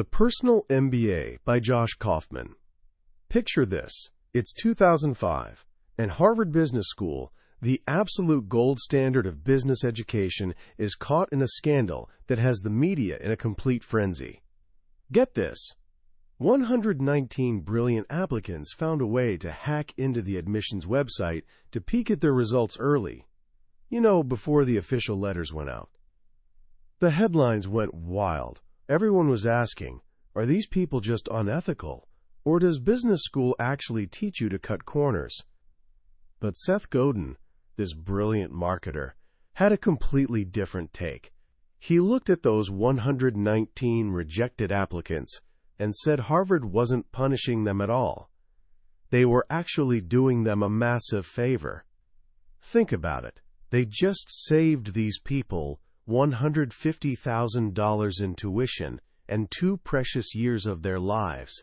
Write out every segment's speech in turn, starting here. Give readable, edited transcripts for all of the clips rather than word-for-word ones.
The Personal MBA by Josh Kaufman. Picture this. It's 2005, and Harvard Business School, the absolute gold standard of business education, is caught in a scandal that has the media in a complete frenzy. Get this. 119 brilliant applicants found a way to hack into the admissions website to peek at their results early, before the official letters went out. The headlines went wild. Everyone was asking, are these people just unethical, or does business school actually teach you to cut corners? But Seth Godin, this brilliant marketer, had a completely different take. He looked at those 119 rejected applicants and said Harvard wasn't punishing them at all. They were actually doing them a massive favor. Think about it. They just saved these people $150,000 in tuition and 2 precious years of their lives.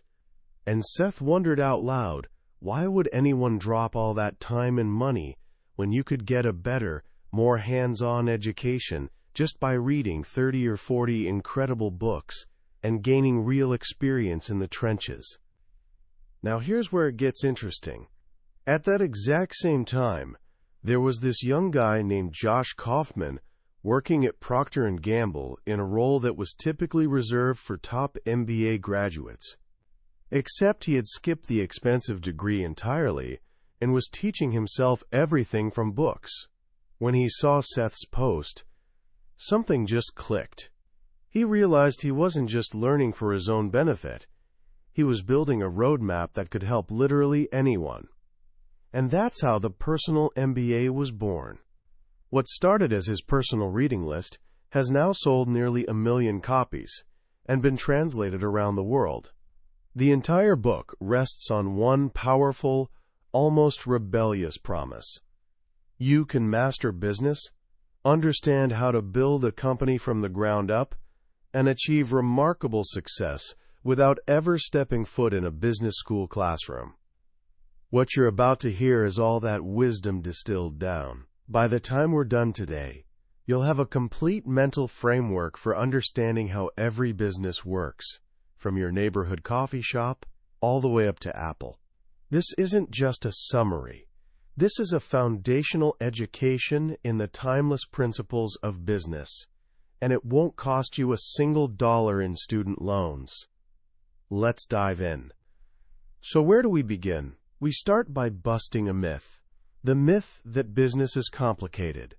And Seth wondered out loud, why would anyone drop all that time and money when you could get a better, more hands-on education just by reading 30 or 40 incredible books and gaining real experience in the trenches? Now here's where it gets interesting. At that exact same time, there was this young guy named Josh Kaufman working at Procter & Gamble in a role that was typically reserved for top MBA graduates. Except he had skipped the expensive degree entirely and was teaching himself everything from books. When he saw Seth's post, something just clicked. He realized he wasn't just learning for his own benefit. He was building a roadmap that could help literally anyone. And that's how the Personal MBA was born. What started as his personal reading list has now sold nearly 1 million copies and been translated around the world. The entire book rests on one powerful, almost rebellious promise. You can master business, understand how to build a company from the ground up, and achieve remarkable success without ever stepping foot in a business school classroom. What you're about to hear is all that wisdom distilled down. By the time we're done today, you'll have a complete mental framework for understanding how every business works, from your neighborhood coffee shop all the way up to Apple. This isn't just a summary. This is a foundational education in the timeless principles of business, and it won't cost you a single dollar in student loans. Let's dive in. So where do we begin? We start by busting a myth. The myth that business is complicated,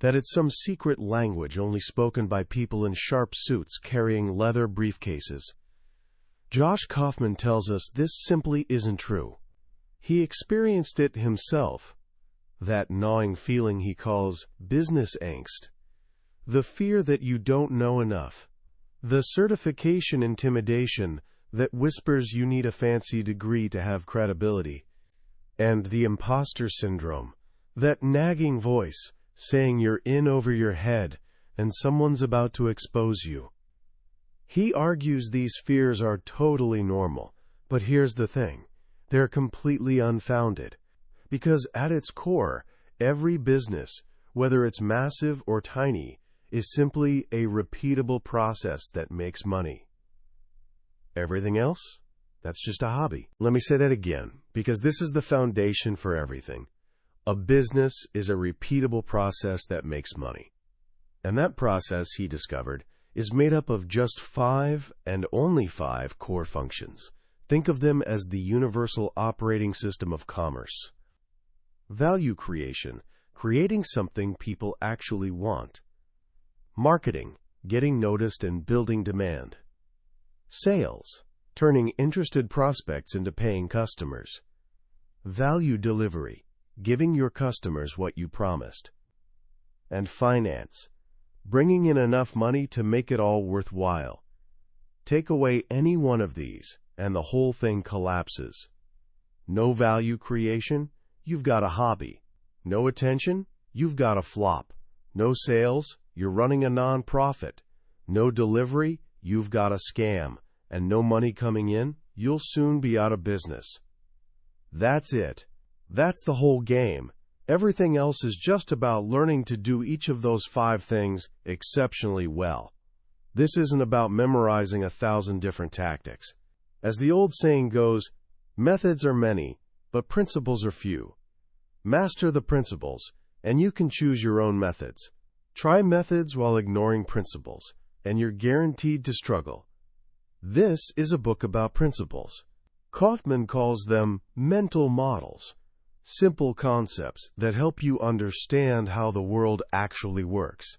that it's some secret language only spoken by people in sharp suits carrying leather briefcases. Josh Kaufman tells us this simply isn't true. He experienced it himself, that gnawing feeling he calls business angst, the fear that you don't know enough, the certification intimidation that whispers you need a fancy degree to have credibility, and the imposter syndrome, that nagging voice saying you're in over your head and someone's about to expose you. He argues these fears are totally normal, but here's the thing. They're completely unfounded. Because at its core, every business, whether it's massive or tiny, is simply a repeatable process that makes money. Everything else? That's just a hobby. Let me say that again, because this is the foundation for everything. A business is a repeatable process that makes money. And that process, he discovered, is made up of just 5 and only 5 core functions. Think of them as the universal operating system of commerce. Value creation, creating something people actually want. Marketing, getting noticed and building demand. Sales, turning interested prospects into paying customers. Value delivery, giving your customers what you promised. And finance, bringing in enough money to make it all worthwhile. Take away any one of these, and the whole thing collapses. No value creation, you've got a hobby. No attention, you've got a flop. No sales, you're running a non-profit. No delivery, you've got a scam. And no money coming in, you'll soon be out of business. That's it. That's the whole game. Everything else is just about learning to do each of those 5 things exceptionally well. This isn't about memorizing 1,000 different tactics. As the old saying goes, methods are many, but principles are few. Master the principles, and you can choose your own methods. Try methods while ignoring principles, and you're guaranteed to struggle. This is a book about principles. Kaufman calls them mental models, simple concepts that help you understand how the world actually works.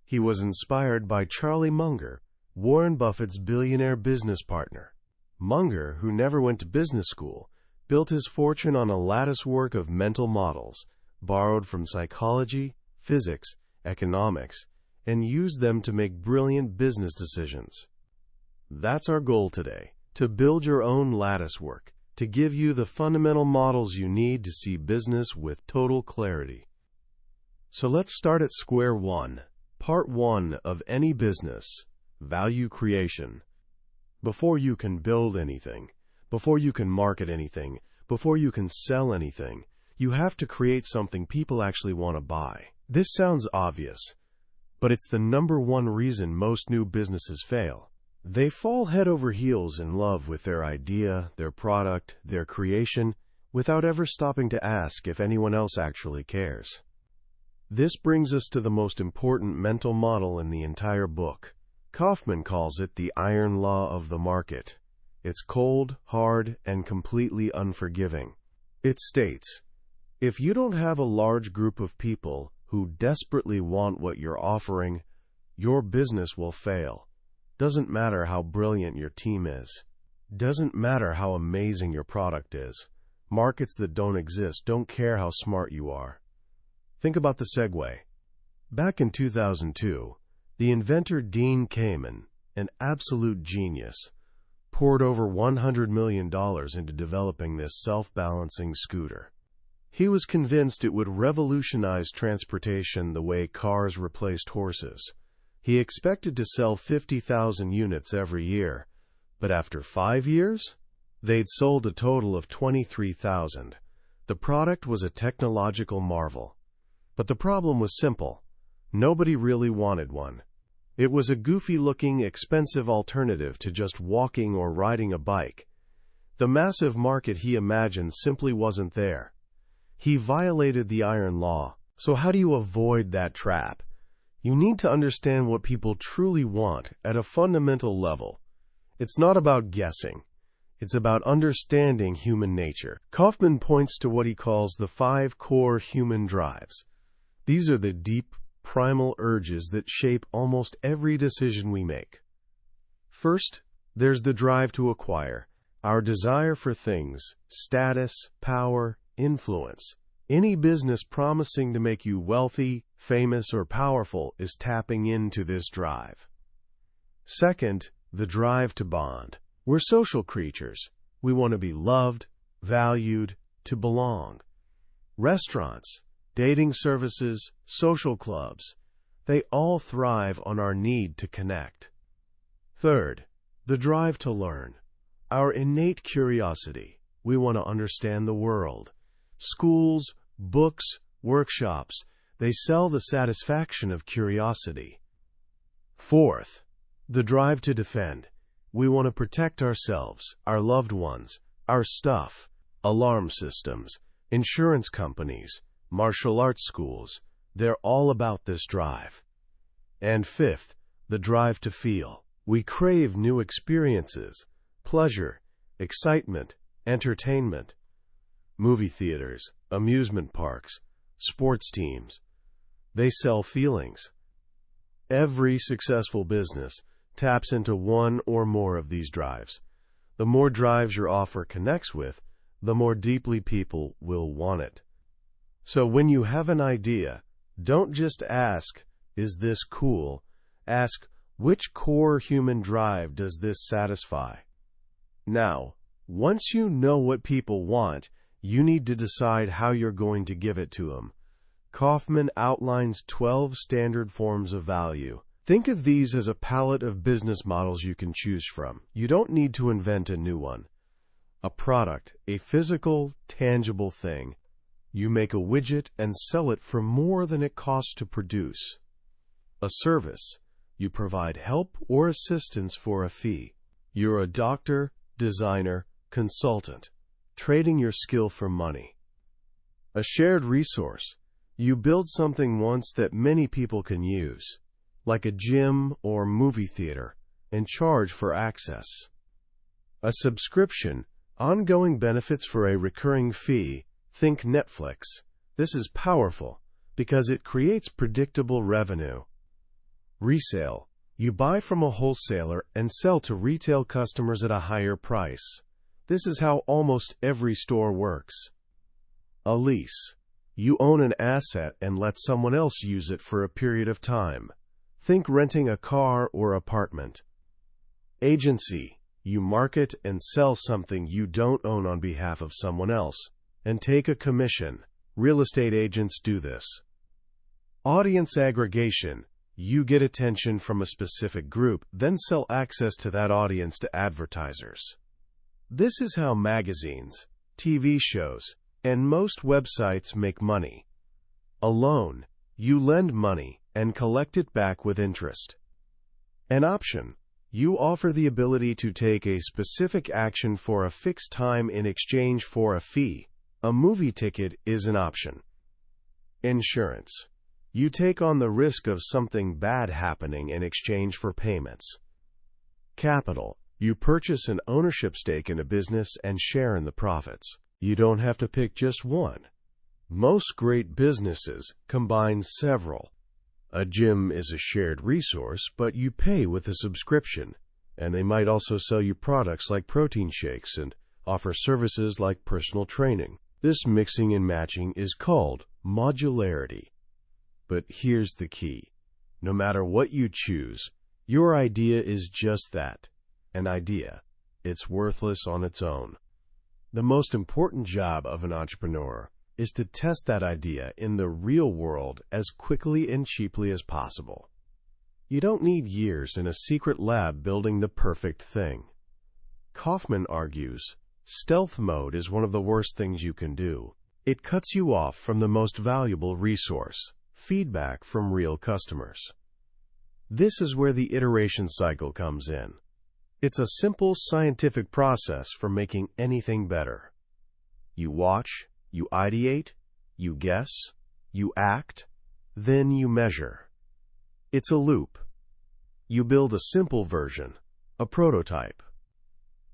He was inspired by Charlie Munger, Warren Buffett's billionaire business partner. Munger, who never went to business school, built his fortune on a latticework of mental models, borrowed from psychology, physics, economics, and used them to make brilliant business decisions. That's our goal today, to build your own latticework, to give you the fundamental models you need to see business with total clarity. So let's start at square one. Part 1 of any business, value creation. Before you can build anything, before you can market anything, before you can sell anything, you have to create something people actually want to buy. This sounds obvious, but it's the number one reason most new businesses fail. They fall head over heels in love with their idea, their product, their creation, without ever stopping to ask if anyone else actually cares. This brings us to the most important mental model in the entire book. Kaufman calls it the iron law of the market. It's cold, hard, and completely unforgiving. It states, if you don't have a large group of people who desperately want what you're offering, your business will fail. Doesn't matter how brilliant your team is. Doesn't matter how amazing your product is. Markets that don't exist don't care how smart you are. Think about the segue. Back in 2002, the inventor Dean Kamen, an absolute genius, poured over $100 million into developing this self-balancing scooter. He was convinced it would revolutionize transportation the way cars replaced horses. He expected to sell 50,000 units every year, but after 5 years, they'd sold a total of 23,000. The product was a technological marvel. But the problem was simple. Nobody really wanted one. It was a goofy-looking, expensive alternative to just walking or riding a bike. The massive market he imagined simply wasn't there. He violated the iron law. So how do you avoid that trap? You need to understand what people truly want at a fundamental level. It's not about guessing. It's about understanding human nature. Kaufman points to what he calls the 5 core human drives. These are the deep, primal urges that shape almost every decision we make. First, there's the drive to acquire, our desire for things, status, power, influence. Any business promising to make you wealthy, famous, or powerful is tapping into this drive. Second, the drive to bond. We're social creatures. We want to be loved, valued, to belong. Restaurants, dating services, social clubs, they all thrive on our need to connect. Third, the drive to learn. Our innate curiosity. We want to understand the world. Schools, books, workshops, they sell the satisfaction of curiosity. Fourth, the drive to defend. We want to protect ourselves, our loved ones, our stuff, alarm systems, insurance companies, martial arts schools. They're all about this drive. And fifth, the drive to feel. We crave new experiences, pleasure, excitement, entertainment. Movie theaters, amusement parks, sports teams. They sell feelings. Every successful business taps into one or more of these drives. The more drives your offer connects with, the more deeply people will want it. So when you have an idea, don't just ask, is this cool? Ask, which core human drive does this satisfy? Now, once you know what people want, you need to decide how you're going to give it to them. Kaufman outlines 12 standard forms of value. Think of these as a palette of business models you can choose from. You don't need to invent a new one. A product, a physical, tangible thing. You make a widget and sell it for more than it costs to produce. A service, You provide help or assistance for a fee. You're a doctor, designer, consultant, trading your skill for money. A shared resource. You build something once that many people can use, like a gym or movie theater, and charge for access. A subscription. Ongoing benefits for a recurring fee. Think Netflix. This is powerful because it creates predictable revenue. Resale. You buy from a wholesaler and sell to retail customers at a higher price. This is how almost every store works. A lease. You own an asset and let someone else use it for a period of time. Think renting a car or apartment. Agency. You market and sell something you don't own on behalf of someone else and take a commission. Real estate agents do this. Audience aggregation. You get attention from a specific group, then sell access to that audience to advertisers. This is how magazines, TV shows, and most websites make money. A loan. You lend money and collect it back with interest. An option. You offer the ability to take a specific action for a fixed time in exchange for a fee. A movie ticket is an option. Insurance. You take on the risk of something bad happening in exchange for payments. Capital. You purchase an ownership stake in a business and share in the profits. You don't have to pick just one. Most great businesses combine several. A gym is a shared resource, but you pay with a subscription, and they might also sell you products like protein shakes and offer services like personal training. This mixing and matching is called modularity. But here's the key. No matter what you choose, your idea is just that, an idea. It's worthless on its own. The most important job of an entrepreneur is to test that idea in the real world as quickly and cheaply as possible. You don't need years in a secret lab building the perfect thing. Kaufman argues, stealth mode is one of the worst things you can do. It cuts you off from the most valuable resource, feedback from real customers. This is where the iteration cycle comes in. It's a simple scientific process for making anything better. You watch, you ideate, you guess, you act, then you measure. It's a loop. You build a simple version, a prototype.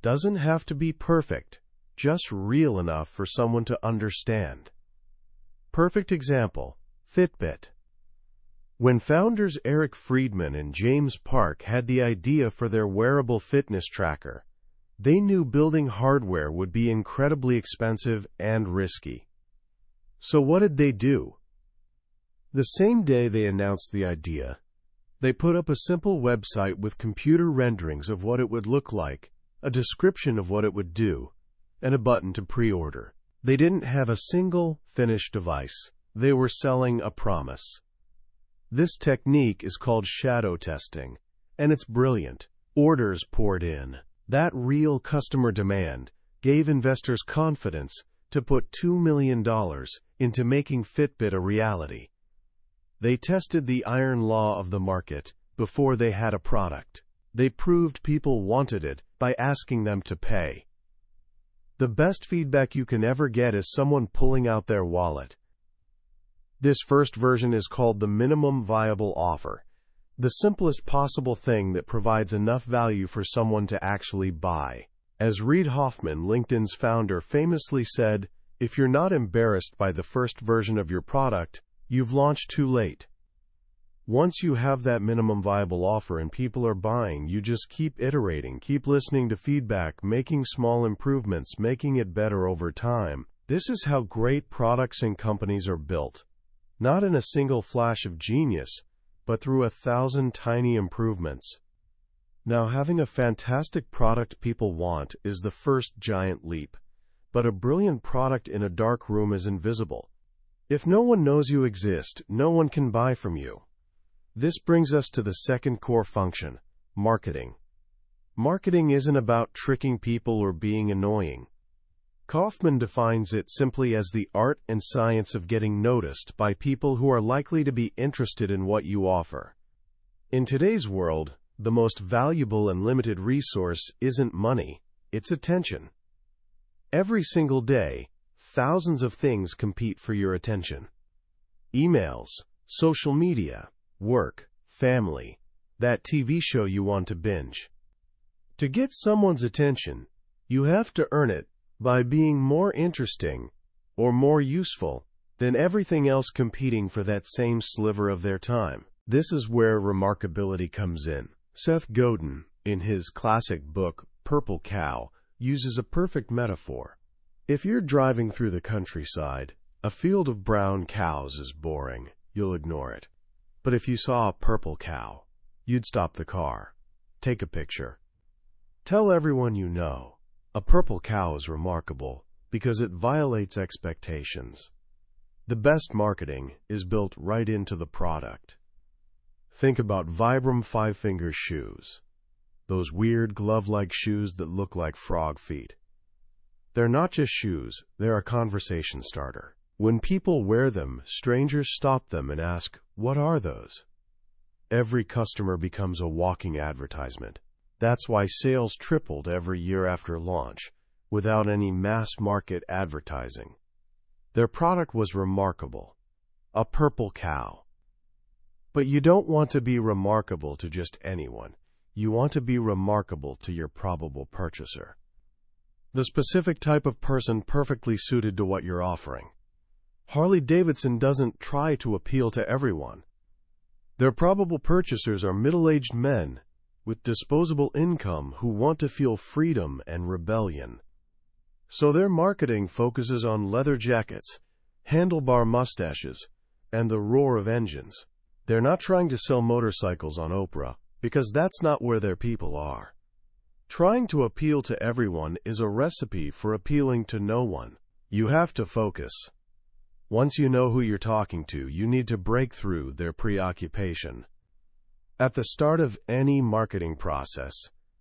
Doesn't have to be perfect, just real enough for someone to understand. Perfect example, Fitbit. When founders Eric Friedman and James Park had the idea for their wearable fitness tracker, they knew building hardware would be incredibly expensive and risky. So what did they do? The same day they announced the idea, they put up a simple website with computer renderings of what it would look like, a description of what it would do, and a button to pre-order. They didn't have a single finished device. They were selling a promise. This technique is called shadow testing, and it's brilliant. Orders poured in. That real customer demand gave investors confidence to put $2 million into making Fitbit a reality. They tested the iron law of the market before they had a product. They proved people wanted it by asking them to pay. The best feedback you can ever get is someone pulling out their wallet. This first version is called the minimum viable offer, the simplest possible thing that provides enough value for someone to actually buy. As Reid Hoffman, LinkedIn's founder, famously said, "If you're not embarrassed by the first version of your product, you've launched too late." Once you have that minimum viable offer and people are buying, you just keep iterating, keep listening to feedback, making small improvements, making it better over time. This is how great products and companies are built. Not in a single flash of genius, but through 1,000 tiny improvements. Now, having a fantastic product people want is the first giant leap, but a brilliant product in a dark room is invisible. If no one knows you exist, no one can buy from you. This brings us to the second core function, marketing. Marketing isn't about tricking people or being annoying. Kaufman defines it simply as the art and science of getting noticed by people who are likely to be interested in what you offer. In today's world, the most valuable and limited resource isn't money, it's attention. Every single day, thousands of things compete for your attention. Emails, social media, work, family, that TV show you want to binge. To get someone's attention, you have to earn it by being more interesting or more useful than everything else competing for that same sliver of their time. This is where remarkability comes in. Seth Godin, in his classic book, Purple Cow, uses a perfect metaphor. If you're driving through the countryside, a field of brown cows is boring. You'll ignore it. But if you saw a purple cow, you'd stop the car, take a picture. Tell everyone you know, a purple cow is remarkable because it violates expectations. The best marketing is built right into the product. Think about Vibram five-finger shoes. Those weird glove-like shoes that look like frog feet. They're not just shoes, they're a conversation starter. When people wear them, strangers stop them and ask, "What are those?" Every customer becomes a walking advertisement. That's why sales tripled every year after launch, without any mass-market advertising. Their product was remarkable. A purple cow. But you don't want to be remarkable to just anyone. You want to be remarkable to your probable purchaser. The specific type of person perfectly suited to what you're offering. Harley-Davidson doesn't try to appeal to everyone. Their probable purchasers are middle-aged men with disposable income who want to feel freedom and rebellion. So their marketing focuses on leather jackets, handlebar mustaches, and the roar of engines. They're not trying to sell motorcycles on Oprah, because that's not where their people are. Trying to appeal to everyone is a recipe for appealing to no one. You have to focus. Once you know who you're talking to, you need to break through their preoccupation. At the start of any marketing process,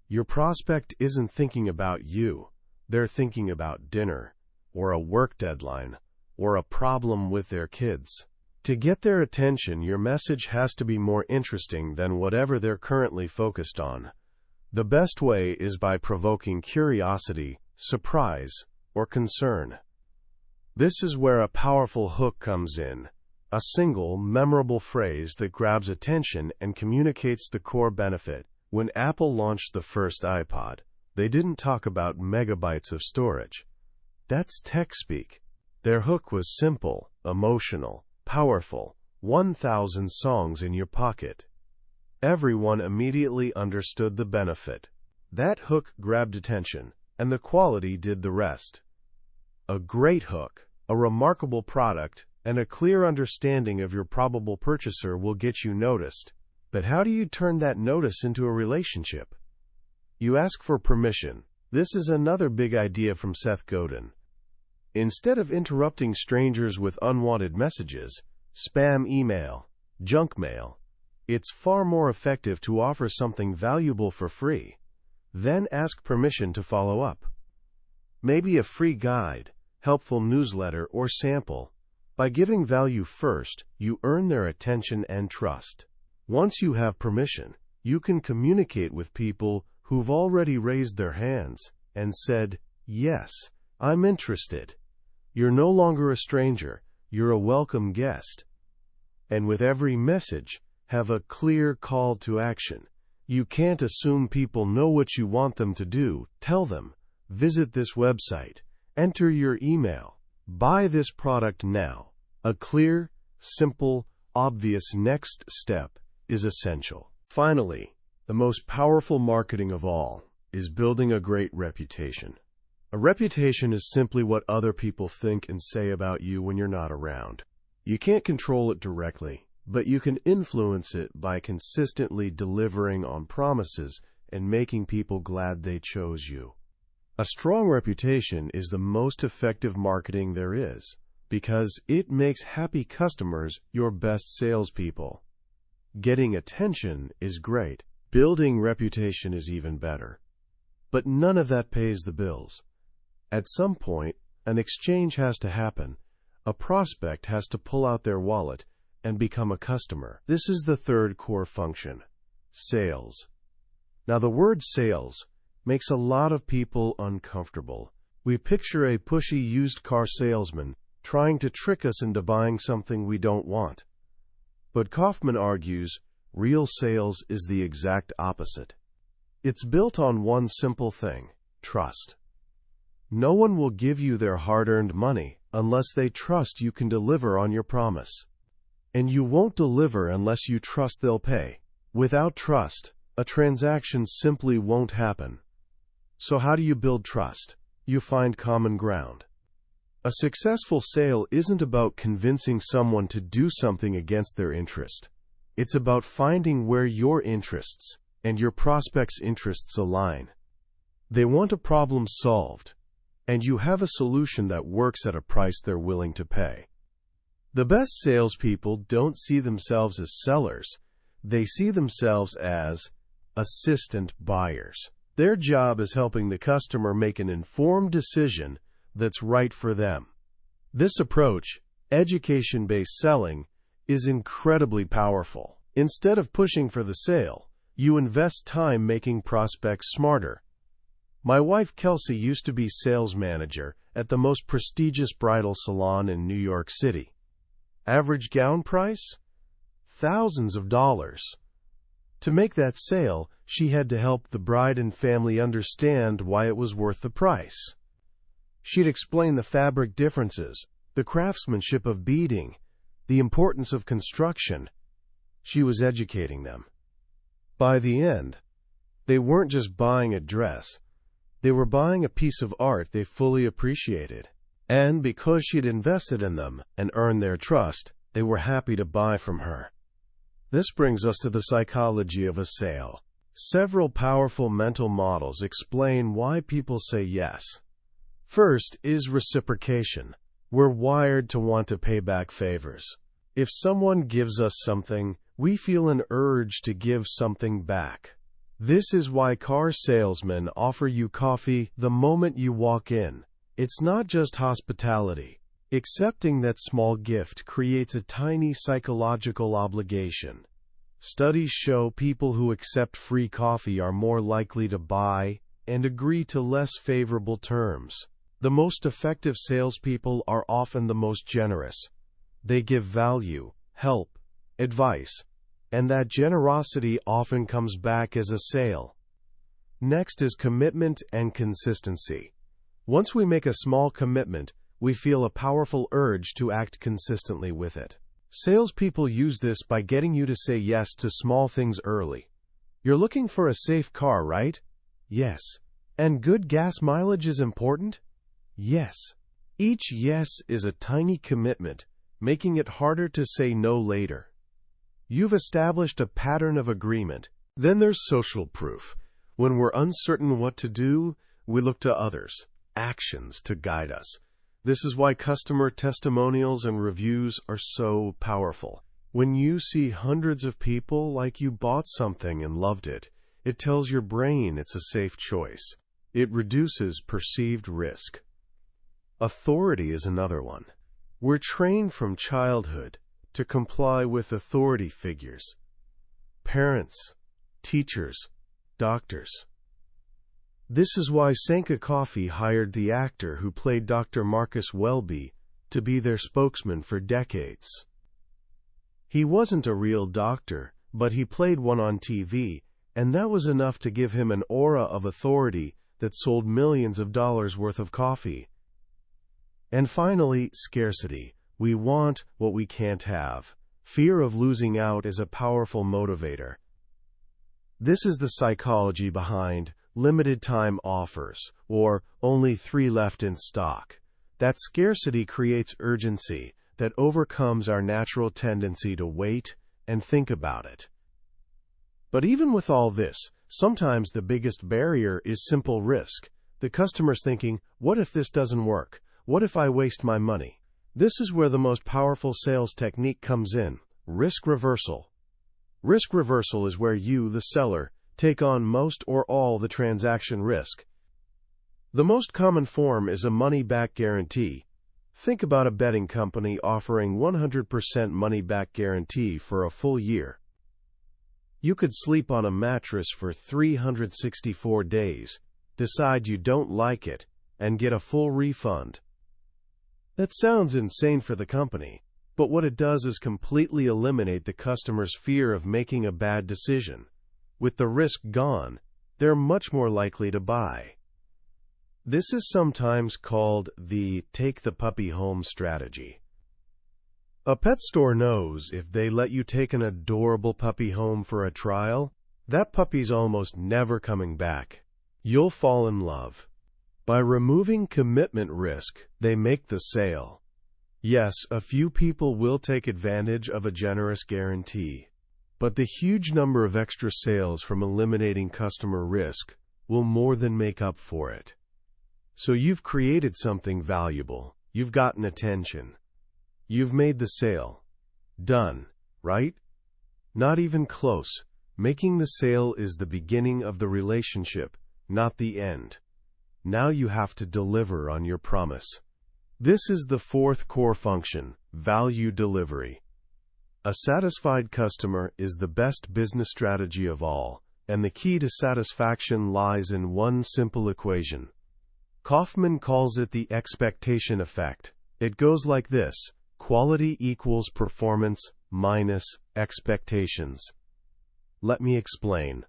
your prospect isn't thinking about you. They're thinking about dinner, or a work deadline, or a problem with their kids. To get their attention, your message has to be more interesting than whatever they're currently focused on. The best way is by provoking curiosity, surprise, or concern. This is where a powerful hook comes in, a single, memorable phrase that grabs attention and communicates the core benefit. When Apple launched the first iPod, they didn't talk about megabytes of storage. That's tech speak. Their hook was simple, emotional, powerful, 1,000 songs in your pocket. Everyone immediately understood the benefit. That hook grabbed attention, and the quality did the rest. A great hook, a remarkable product, and a clear understanding of your probable purchaser will get you noticed. But how do you turn that notice into a relationship? You ask for permission. This is another big idea from Seth Godin. Instead of interrupting strangers with unwanted messages, spam email, junk mail, it's far more effective to offer something valuable for free. Then ask permission to follow up. Maybe a free guide, helpful newsletter, or sample. By giving value first, you earn their attention and trust. Once you have permission, you can communicate with people who've already raised their hands and said, "Yes, I'm interested." You're no longer a stranger, you're a welcome guest. And with every message, have a clear call to action. You can't assume people know what you want them to do. Tell them, visit this website, enter your email, buy this product now. A clear, simple, obvious next step is essential. Finally, the most powerful marketing of all is building a great reputation. A reputation is simply what other people think and say about you when you're not around. You can't control it directly, but you can influence it by consistently delivering on promises and making people glad they chose you. A strong reputation is the most effective marketing there is, because it makes happy customers your best salespeople. Getting attention is great. Building reputation is even better. But none of that pays the bills. At some point, an exchange has to happen. A prospect has to pull out their wallet and become a customer. This is the third core function. Sales. Now, the word sales makes a lot of people uncomfortable. We picture a pushy used car salesman trying to trick us into buying something we don't want. But Kaufman argues real sales is the exact opposite. It's built on one simple thing: trust. No one will give you their hard-earned money unless they trust you can deliver on your promise. And you won't deliver unless you trust they'll pay. Without trust, a transaction simply won't happen. So how do you build trust? You find common ground. A successful sale isn't about convincing someone to do something against their interest. It's about finding where your interests and your prospect's interests align. They want a problem solved, and you have a solution that works at a price they're willing to pay. The best salespeople don't see themselves as sellers. They see themselves as assistant buyers. Their job is helping the customer make an informed decision that's right for them. This approach, education-based selling, is incredibly powerful. Instead of pushing for the sale, you invest time making prospects smarter. My wife Kelsey used to be sales manager at the most prestigious bridal salon in New York City. Average gown price? Thousands of dollars. To make that sale, she had to help the bride and family understand why it was worth the price. She'd explain the fabric differences, the craftsmanship of beading, the importance of construction. She was educating them. By the end, they weren't just buying a dress. They were buying a piece of art they fully appreciated. And because she'd invested in them and earned their trust, they were happy to buy from her. This brings us to the psychology of a sale. Several powerful mental models explain why people say yes. First is reciprocation. We're wired to want to pay back favors. If someone gives us something, we feel an urge to give something back. This is why car salesmen offer you coffee the moment you walk in. It's not just hospitality. Accepting that small gift creates a tiny psychological obligation. Studies show people who accept free coffee are more likely to buy and agree to less favorable terms. The most effective salespeople are often the most generous. They give value, help, advice, and that generosity often comes back as a sale. Next is commitment and consistency. Once we make a small commitment, we feel a powerful urge to act consistently with it. Salespeople use this by getting you to say yes to small things early. You're looking for a safe car, right? Yes. And good gas mileage is important? Yes. Each yes is a tiny commitment, making it harder to say no later. You've established a pattern of agreement. Then there's social proof. When we're uncertain what to do, we look to others' actions to guide us. This is why customer testimonials and reviews are so powerful. When you see hundreds of people like you bought something and loved it, it tells your brain it's a safe choice. It reduces perceived risk. Authority is another one. We're trained from childhood to comply with authority figures. Parents, teachers, doctors. This is why Sanka Coffee hired the actor who played Dr. Marcus Welby to be their spokesman for decades. He wasn't a real doctor, but he played one on TV, and that was enough to give him an aura of authority that sold millions of dollars worth of coffee. And finally, scarcity. We want what we can't have. Fear of losing out is a powerful motivator. This is the psychology behind limited time offers, or only 3 left in stock. That scarcity creates urgency that overcomes our natural tendency to wait and think about it. But even with all this, sometimes the biggest barrier is simple risk. The customer's thinking, what if this doesn't work? What if I waste my money? This is where the most powerful sales technique comes in: risk reversal. Risk reversal is where you, the seller, take on most or all the transaction risk. The most common form is a money-back guarantee. Think about a betting company offering 100% money-back guarantee for a full year. You could sleep on a mattress for 364 days, decide you don't like it, and get a full refund. That sounds insane for the company, but what it does is completely eliminate the customer's fear of making a bad decision. With the risk gone, they're much more likely to buy. This is sometimes called the take the puppy home strategy. A pet store knows if they let you take an adorable puppy home for a trial, that puppy's almost never coming back. You'll fall in love. By removing commitment risk, they make the sale. Yes, a few people will take advantage of a generous guarantee, but the huge number of extra sales from eliminating customer risk will more than make up for it. So you've created something valuable. You've gotten attention. You've made the sale. Done, right? Not even close. Making the sale is the beginning of the relationship, not the end. Now you have to deliver on your promise. This is the fourth core function, value delivery. A satisfied customer is the best business strategy of all, and the key to satisfaction lies in one simple equation. Kaufman calls it the expectation effect. It goes like this: quality equals performance minus expectations. Let me explain.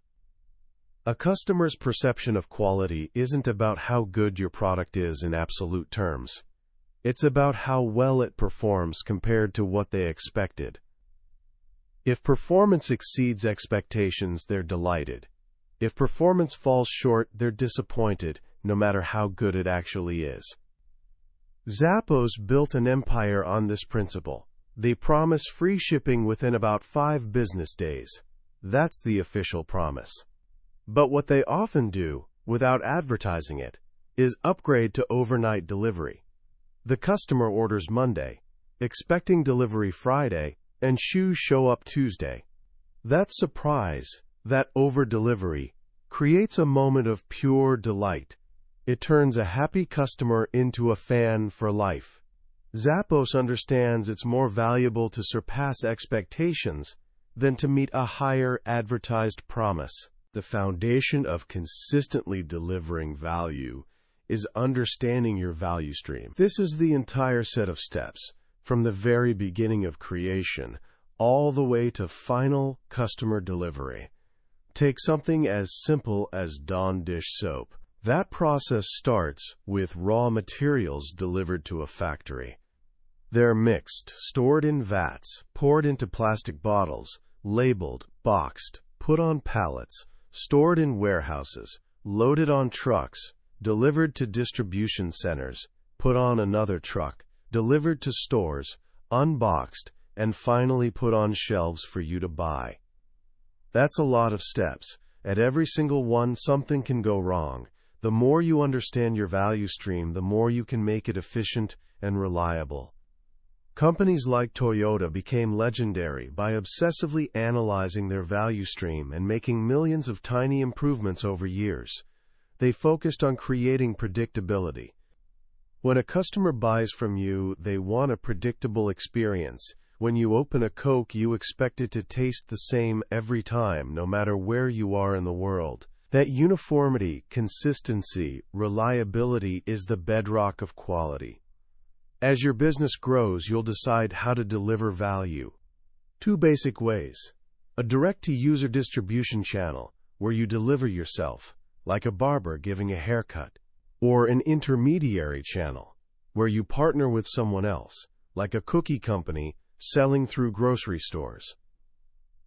A customer's perception of quality isn't about how good your product is in absolute terms. It's about how well it performs compared to what they expected. If performance exceeds expectations, they're delighted. If performance falls short, they're disappointed, no matter how good it actually is. Zappos built an empire on this principle. They promise free shipping within about 5 business days. That's the official promise. But what they often do, without advertising it, is upgrade to overnight delivery. The customer orders Monday, expecting delivery Friday, and shoes show up Tuesday. That surprise, that over-delivery, creates a moment of pure delight. It turns a happy customer into a fan for life. Zappos understands it's more valuable to surpass expectations than to meet a higher advertised promise. The foundation of consistently delivering value is understanding your value stream. This is the entire set of steps, from the very beginning of creation, all the way to final customer delivery. Take something as simple as Dawn dish soap. That process starts with raw materials delivered to a factory. They're mixed, stored in vats, poured into plastic bottles, labeled, boxed, put on pallets, stored in warehouses, loaded on trucks, delivered to distribution centers, put on another truck, delivered to stores, unboxed, and finally put on shelves for you to buy. That's a lot of steps. At every single one, something can go wrong. The more you understand your value stream, the more you can make it efficient and reliable. Companies like Toyota became legendary by obsessively analyzing their value stream and making millions of tiny improvements over years. They focused on creating predictability. When a customer buys from you, they want a predictable experience. When you open a Coke, you expect it to taste the same every time, no matter where you are in the world. That uniformity, consistency, reliability is the bedrock of quality. As your business grows, you'll decide how to deliver value. 2 basic ways. A direct-to-user distribution channel, where you deliver yourself, like a barber giving a haircut. Or an intermediary channel, where you partner with someone else, like a cookie company selling through grocery stores.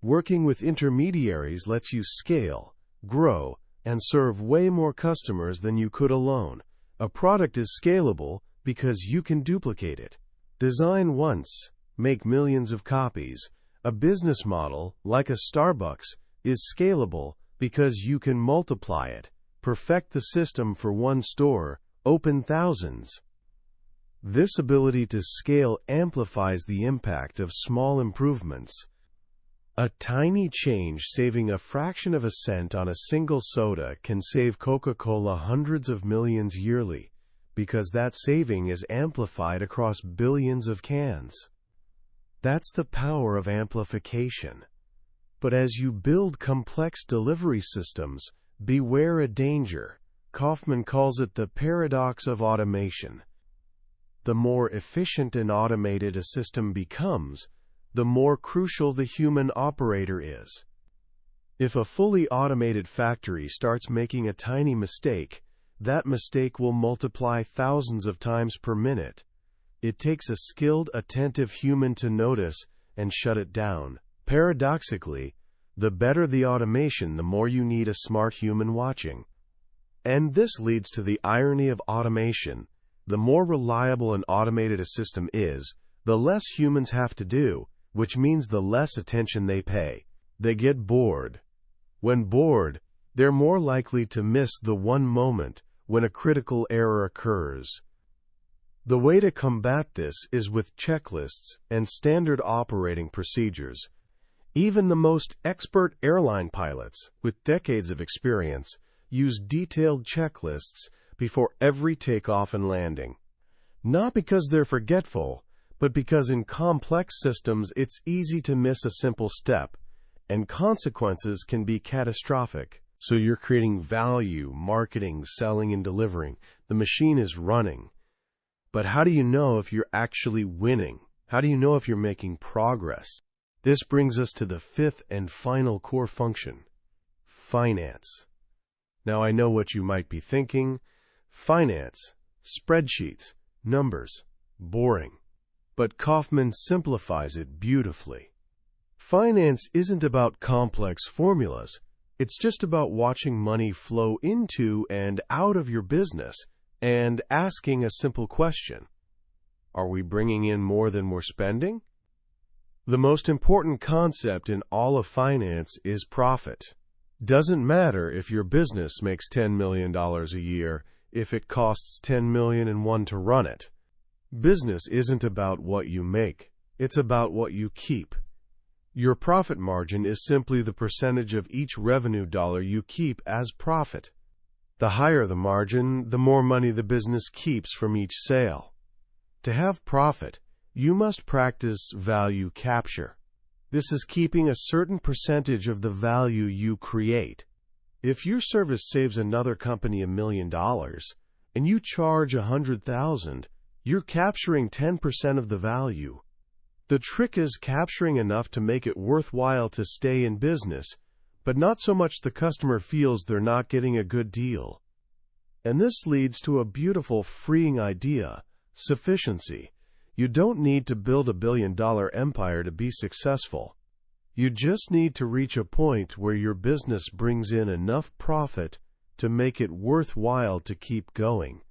Working with intermediaries lets you scale, grow, and serve way more customers than you could alone. A product is scalable because you can duplicate it. Design once, make millions of copies. A business model, like a Starbucks, is scalable because you can multiply it, perfect the system for one store, open thousands. This ability to scale amplifies the impact of small improvements. A tiny change saving a fraction of a cent on a single soda can save Coca-Cola hundreds of millions yearly, because that saving is amplified across billions of cans. That's the power of amplification. But as you build complex delivery systems, beware a danger. Kaufman calls it the paradox of automation. The more efficient and automated a system becomes, the more crucial the human operator is. If a fully automated factory starts making a tiny mistake, that mistake will multiply thousands of times per minute. It takes a skilled, attentive human to notice and shut it down. Paradoxically, the better the automation, the more you need a smart human watching. And this leads to the irony of automation. The more reliable and automated a system is, the less humans have to do, which means the less attention they pay. They get bored. When bored, they're more likely to miss the one moment when a critical error occurs. The way to combat this is with checklists and standard operating procedures. Even the most expert airline pilots, with decades of experience, use detailed checklists before every takeoff and landing. Not because they're forgetful, but because in complex systems it's easy to miss a simple step, and consequences can be catastrophic. So you're creating value, marketing, selling, and delivering. The machine is running. But how do you know if you're actually winning? How do you know if you're making progress? This brings us to the fifth and final core function: finance. Now I know what you might be thinking. Finance, spreadsheets, numbers, boring. But Kaufman simplifies it beautifully. Finance isn't about complex formulas. It's just about watching money flow into and out of your business and asking a simple question: are we bringing in more than we're spending? The most important concept in all of finance is profit. Doesn't matter if your business makes $10 million a year if it costs $10,000,001 to run it. Business isn't about what you make. It's about what you keep. Your profit margin is simply the percentage of each revenue dollar you keep as profit. The higher the margin, the more money the business keeps from each sale. To have profit, you must practice value capture. This is keeping a certain percentage of the value you create. If your service saves another company $1 million and you charge $100,000, you're capturing 10% of the value. The trick is capturing enough to make it worthwhile to stay in business, but not so much the customer feels they're not getting a good deal. And this leads to a beautiful, freeing idea: sufficiency. You don't need to build a billion-dollar empire to be successful. You just need to reach a point where your business brings in enough profit to make it worthwhile to keep going.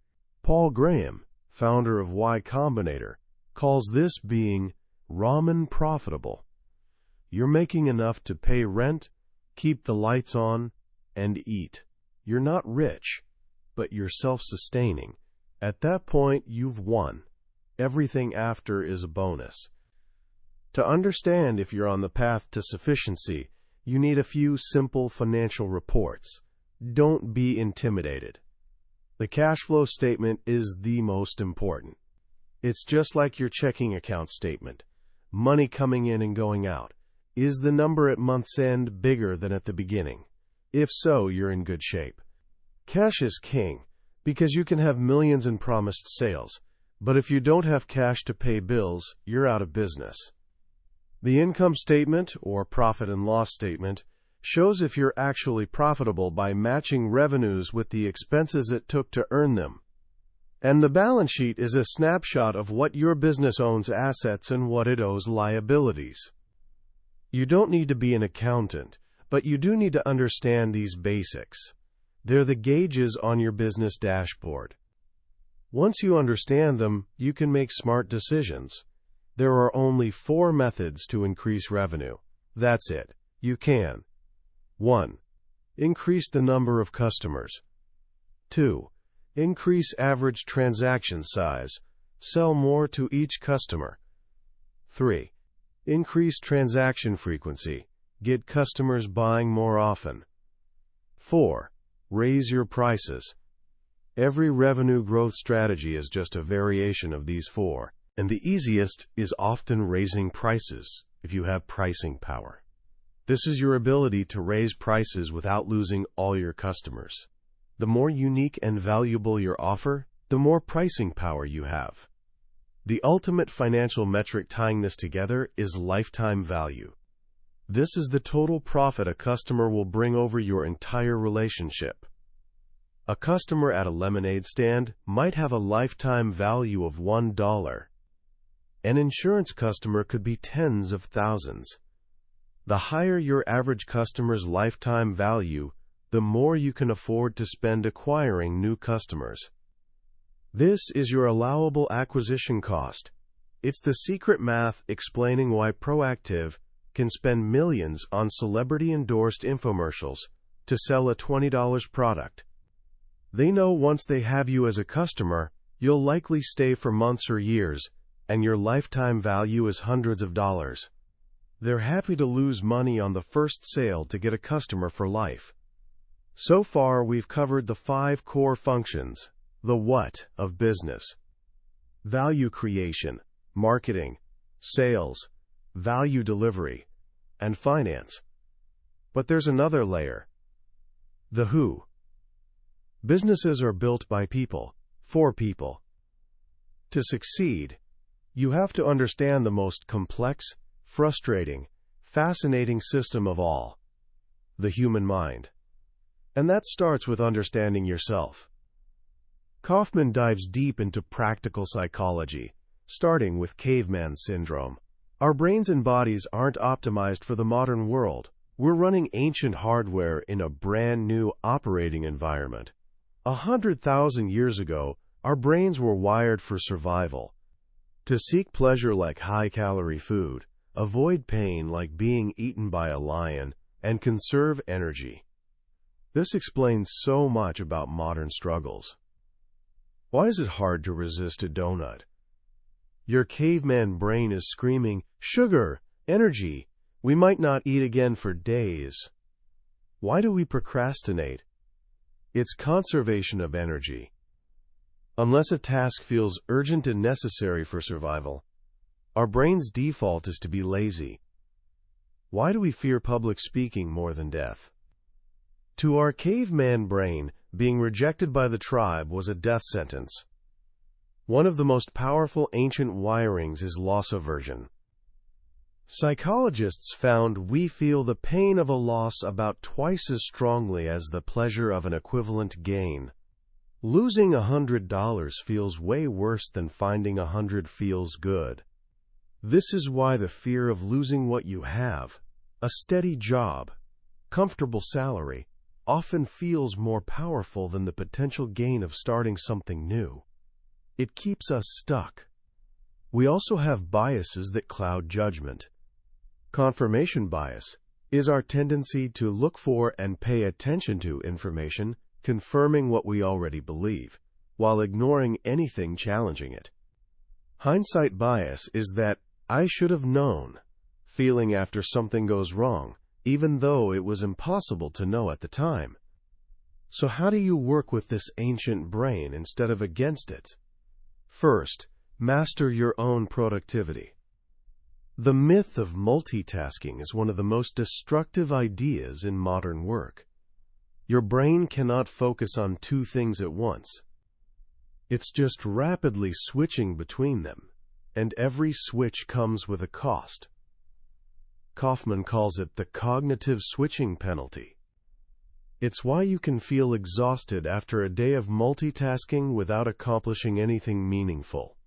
Paul Graham, founder of Y Combinator, calls this being ramen profitable. You're making enough to pay rent, keep the lights on, and eat. You're not rich, but you're self-sustaining. At that point, you've won. Everything after is a bonus. To understand if you're on the path to sufficiency, you need a few simple financial reports. Don't be intimidated. The cash flow statement is the most important. It's just like your checking account statement. Money coming in and going out. Is the number at month's end bigger than at the beginning? If so, you're in good shape. Cash is king, because you can have millions in promised sales. But if you don't have cash to pay bills, you're out of business. The income statement, or profit and loss statement, shows if you're actually profitable by matching revenues with the expenses it took to earn them. And the balance sheet is a snapshot of what your business owns assets and what it owes liabilities. You don't need to be an accountant, but you do need to understand these basics. They're the gauges on your business dashboard. Once you understand them, you can make smart decisions. There are only 4 methods to increase revenue. That's it. You can. 1. Increase the number of customers. 2. Increase average transaction size. Sell more to each customer. 3. Increase transaction frequency. Get customers buying more often. 4. Raise your prices. Every revenue growth strategy is just a variation of these 4, and the easiest is often raising prices if you have pricing power. This is your ability to raise prices without losing all your customers. The more unique and valuable your offer, the more pricing power you have. The ultimate financial metric tying this together is lifetime value. This is the total profit a customer will bring over your entire relationship. A customer at a lemonade stand might have a lifetime value of $1. An insurance customer could be tens of thousands. The higher your average customer's lifetime value, the more you can afford to spend acquiring new customers. This is your allowable acquisition cost. It's the secret math explaining why Proactive can spend millions on celebrity-endorsed infomercials to sell a $20 product. They know once they have you as a customer, you'll likely stay for months or years, and your lifetime value is hundreds of dollars. They're happy to lose money on the first sale to get a customer for life. So far, we've covered the 5 core functions, the what of business: value creation, marketing, sales, value delivery, and finance. But there's another layer: the who. Businesses are built by people, for people. To succeed, you have to understand the most complex, frustrating, fascinating system of all: the human mind. And that starts with understanding yourself. Kaufman dives deep into practical psychology, starting with caveman syndrome. Our brains and bodies aren't optimized for the modern world. We're running ancient hardware in a brand new operating environment. 100,000 years ago, our brains were wired for survival. To seek pleasure like high-calorie food, avoid pain like being eaten by a lion, and conserve energy. This explains so much about modern struggles. Why is it hard to resist a donut? Your caveman brain is screaming, "Sugar! Energy! We might not eat again for days." Why do we procrastinate? It's conservation of energy. Unless a task feels urgent and necessary for survival, our brain's default is to be lazy. Why do we fear public speaking more than death? To our caveman brain, being rejected by the tribe was a death sentence. One of the most powerful ancient wirings is loss aversion. Psychologists found we feel the pain of a loss about twice as strongly as the pleasure of an equivalent gain. Losing $100 feels way worse than finding 100 feels good. This is why the fear of losing what you have, a steady job, comfortable salary, often feels more powerful than the potential gain of starting something new. It keeps us stuck. We also have biases that cloud judgment. Confirmation bias is our tendency to look for and pay attention to information confirming what we already believe, while ignoring anything challenging it. Hindsight bias is that "I should have known" feeling after something goes wrong, even though it was impossible to know at the time. So how do you work with this ancient brain instead of against it? First, master your own productivity. The myth of multitasking is one of the most destructive ideas in modern work. Your brain cannot focus on 2 things at once. It's just rapidly switching between them, and every switch comes with a cost. Kaufman calls it the cognitive switching penalty. It's why you can feel exhausted after a day of multitasking without accomplishing anything meaningful.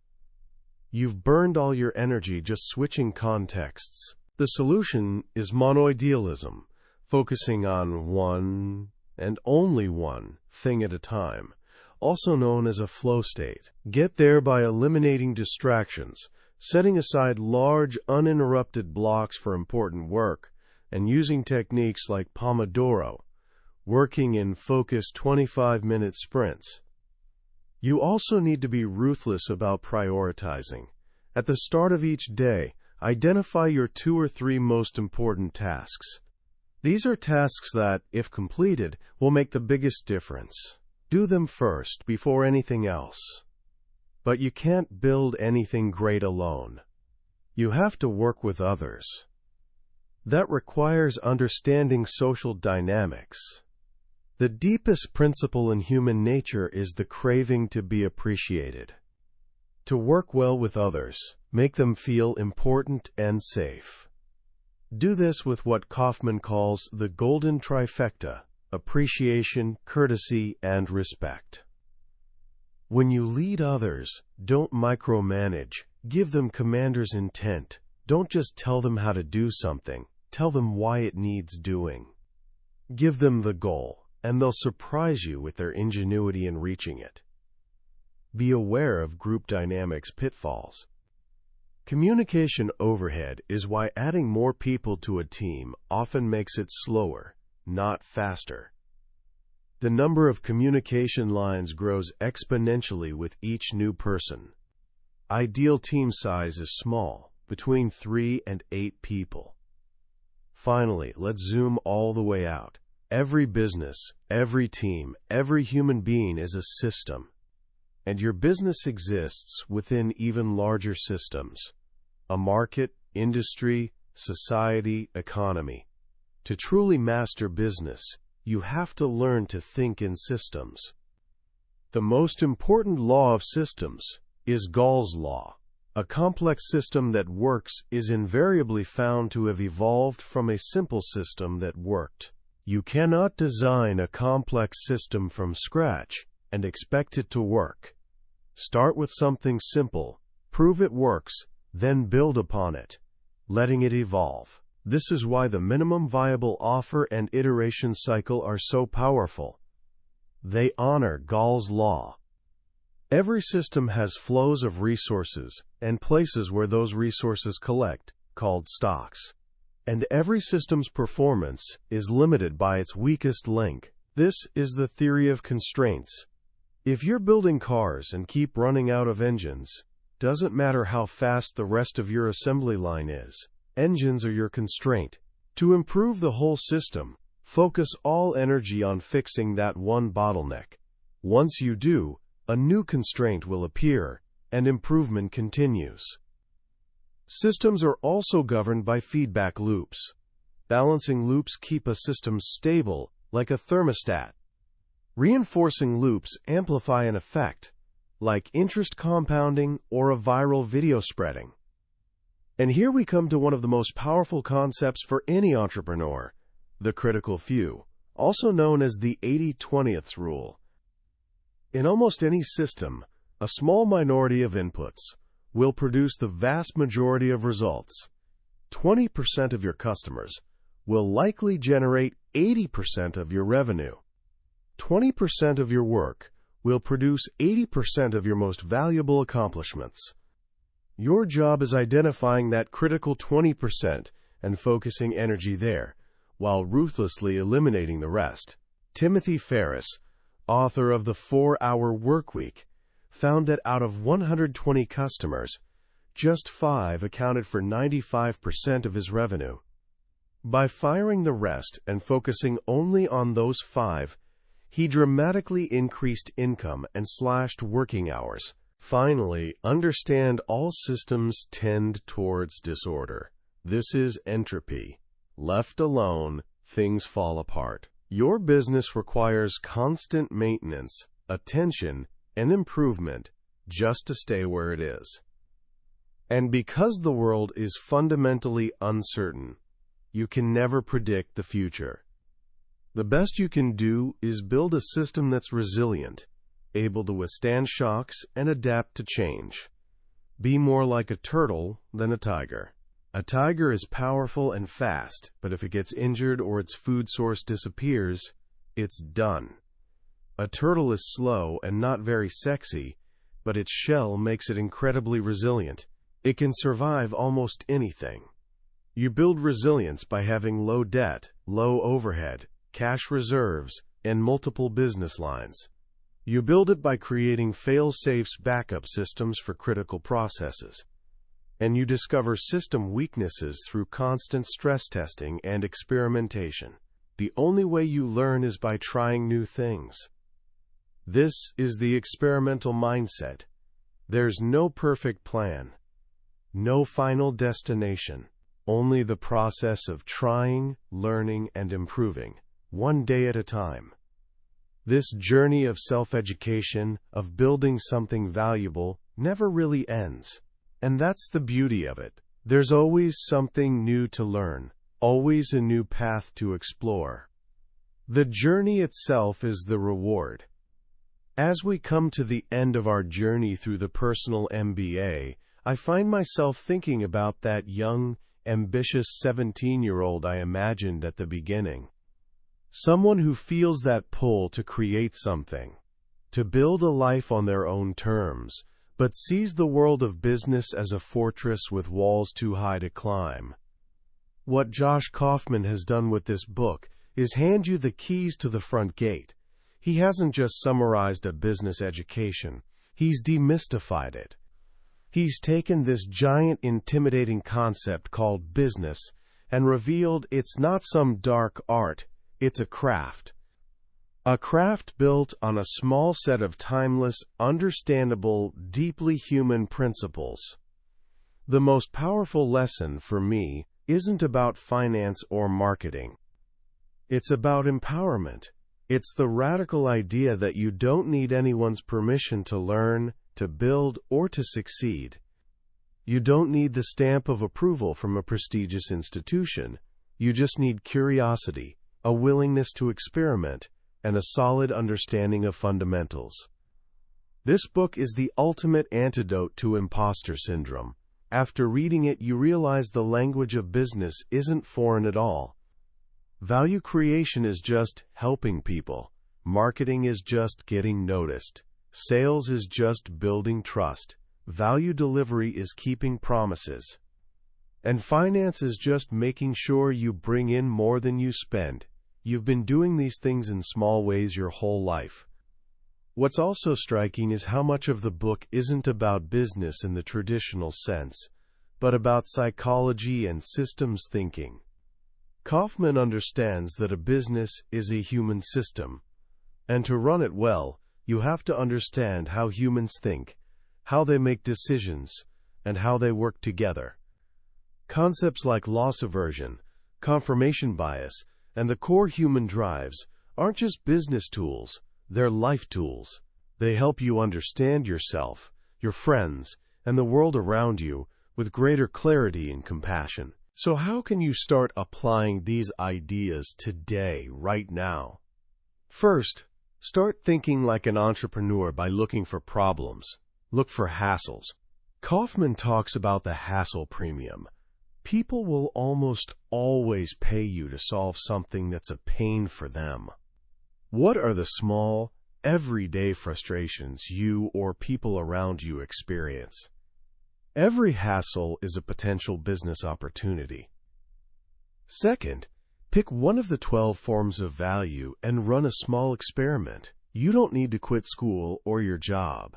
You've burned all your energy just switching contexts. The solution is monoidealism, focusing on one and only one thing at a time, also known as a flow state. Get there by eliminating distractions, setting aside large, uninterrupted blocks for important work, and using techniques like Pomodoro, working in focused 25-minute sprints. You also need to be ruthless about prioritizing. At the start of each day, identify your 2 or 3 most important tasks. These are tasks that, if completed, will make the biggest difference. Do them first, before anything else. But you can't build anything great alone. You have to work with others. That requires understanding social dynamics. The deepest principle in human nature is the craving to be appreciated. To work well with others, make them feel important and safe. Do this with what Kaufman calls the golden trifecta: appreciation, courtesy, and respect. When you lead others, don't micromanage. Give them commander's intent. Don't just tell them how to do something. Tell them why it needs doing. Give them the goal, and they'll surprise you with their ingenuity in reaching it. Be aware of group dynamics pitfalls. Communication overhead is why adding more people to a team often makes it slower, not faster. The number of communication lines grows exponentially with each new person. Ideal team size is small, between 3 and 8 people. Finally, let's zoom all the way out. Every business, every team, every human being is a system. And your business exists within even larger systems: a market, industry, society, economy. To truly master business, you have to learn to think in systems. The most important law of systems is Gall's law. A complex system that works is invariably found to have evolved from a simple system that worked. You cannot design a complex system from scratch and expect it to work. Start with something simple, prove it works, then build upon it, letting it evolve. This is why the minimum viable offer and iteration cycle are so powerful. They honor Gall's law. Every system has flows of resources and places where those resources collect, called stocks. And every system's performance is limited by its weakest link. This is the theory of constraints. If you're building cars and keep running out of engines, doesn't matter how fast the rest of your assembly line is. Engines are your constraint. To improve the whole system, focus all energy on fixing that one bottleneck. Once you do, a new constraint will appear, and improvement continues. Systems are also governed by feedback loops. Balancing loops keep a system stable, like a thermostat. Reinforcing loops amplify an effect, like interest compounding or a viral video spreading. And here we come to one of the most powerful concepts for any entrepreneur: the critical few, also known as the 80/20 rule. In almost any system, a small minority of inputs will produce the vast majority of results. 20% of your customers will likely generate 80% of your revenue. 20% of your work will produce 80% of your most valuable accomplishments. Your job is identifying that critical 20% and focusing energy there, while ruthlessly eliminating the rest. Timothy Ferriss, author of The 4-Hour Workweek, found that out of 120 customers, just 5 accounted for 95% of his revenue. By firing the rest and focusing only on those 5, he dramatically increased income and slashed working hours. Finally, understand all systems tend towards disorder. This is entropy. Left alone, things fall apart. Your business requires constant maintenance, attention, and improvement just to stay where it is. And because the world is fundamentally uncertain, you can never predict the future. The best you can do is build a system that's resilient, able to withstand shocks and adapt to change. Be more like a turtle than a tiger. A tiger is powerful and fast, but if it gets injured or its food source disappears, it's done. A turtle is slow and not very sexy, but its shell makes it incredibly resilient. It can survive almost anything. You build resilience by having low debt, low overhead, cash reserves, and multiple business lines. You build it by creating fail-safes backup systems for critical processes. And you discover system weaknesses through constant stress testing and experimentation. The only way you learn is by trying new things. This is the experimental mindset. There's no perfect plan, no final destination, only the process of trying, learning, and improving, one day at a time. This journey of self-education, of building something valuable, never really ends. And that's the beauty of it. There's always something new to learn, always a new path to explore. The journey itself is the reward. As we come to the end of our journey through the Personal MBA, I find myself thinking about that young, ambitious 17-year-old I imagined at the beginning. Someone who feels that pull to create something, to build a life on their own terms, but sees the world of business as a fortress with walls too high to climb. What Josh Kaufman has done with this book is hand you the keys to the front gate. He hasn't just summarized a business education, he's demystified it. He's taken this giant, intimidating concept called business and revealed it's not some dark art, it's a craft. A craft built on a small set of timeless, understandable, deeply human principles. The most powerful lesson for me isn't about finance or marketing. It's about empowerment. It's the radical idea that you don't need anyone's permission to learn, to build, or to succeed. You don't need the stamp of approval from a prestigious institution. You just need curiosity, a willingness to experiment, and a solid understanding of fundamentals. This book is the ultimate antidote to imposter syndrome. After reading it, you realize the language of business isn't foreign at all. Value creation is just helping people. Marketing is just getting noticed. Sales is just building trust. Value delivery is keeping promises. And finance is just making sure you bring in more than you spend. You've been doing these things in small ways your whole life. What's also striking is how much of the book isn't about business in the traditional sense, but about psychology and systems thinking. Kaufman understands that a business is a human system, and to run it well, you have to understand how humans think, how they make decisions, and how they work together. Concepts like loss aversion, confirmation bias, and the core human drives aren't just business tools, they're life tools. They help you understand yourself, your friends, and the world around you with greater clarity and compassion. So how can you start applying these ideas today, right now? First, start thinking like an entrepreneur by looking for problems. Look for hassles. Kaufman talks about the hassle premium. People will almost always pay you to solve something that's a pain for them. What are the small, everyday frustrations you or people around you experience? Every hassle is a potential business opportunity. Second, pick one of the 12 forms of value and run a small experiment. You don't need to quit school or your job.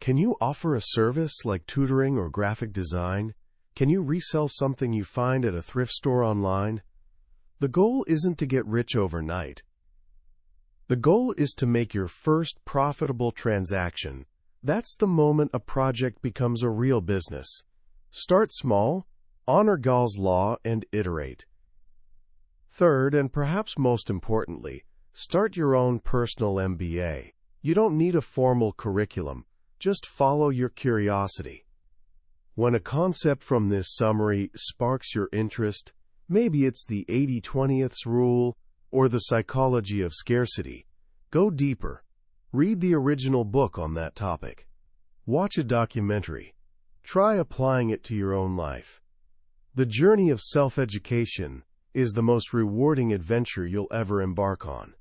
Can you offer a service like tutoring or graphic design? Can you resell something you find at a thrift store online? The goal isn't to get rich overnight. The goal is to make your first profitable transaction. That's the moment a project becomes a real business. Start small, honor Gall's law, and iterate. Third, and perhaps most importantly, start your own personal MBA. You don't need a formal curriculum. Just follow your curiosity. When a concept from this summary sparks your interest, maybe it's the 80/20 rule or the psychology of scarcity, go deeper. Read the original book on that topic. Watch a documentary. Try applying it to your own life. The journey of self-education is the most rewarding adventure you'll ever embark on.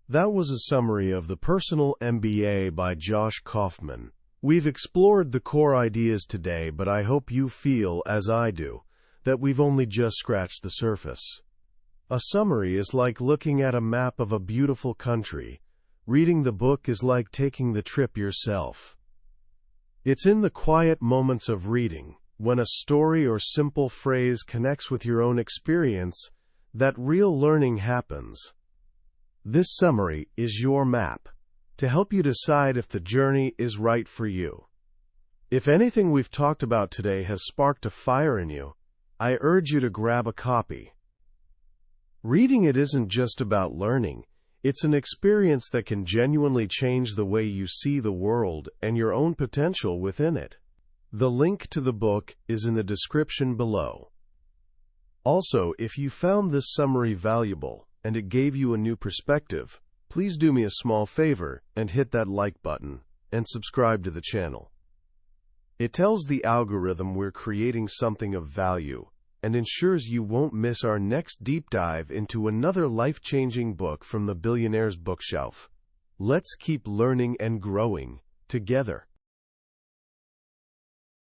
That was a summary of the Personal MBA by Josh Kaufman. We've explored the core ideas today, but I hope you feel, as I do, that we've only just scratched the surface. A summary is like looking at a map of a beautiful country. Reading the book is like taking the trip yourself. It's in the quiet moments of reading, when a story or simple phrase connects with your own experience, that real learning happens. This summary is your map to help you decide if the journey is right for you. If anything we've talked about today has sparked a fire in you, I urge you to grab a copy. Reading it isn't just about learning, it's an experience that can genuinely change the way you see the world and your own potential within it. The link to the book is in the description below. Also, if you found this summary valuable and it gave you a new perspective, please do me a small favor and hit that like button and subscribe to the channel. It tells the algorithm we're creating something of value and ensures you won't miss our next deep dive into another life-changing book from the billionaire's bookshelf. Let's keep learning and growing together.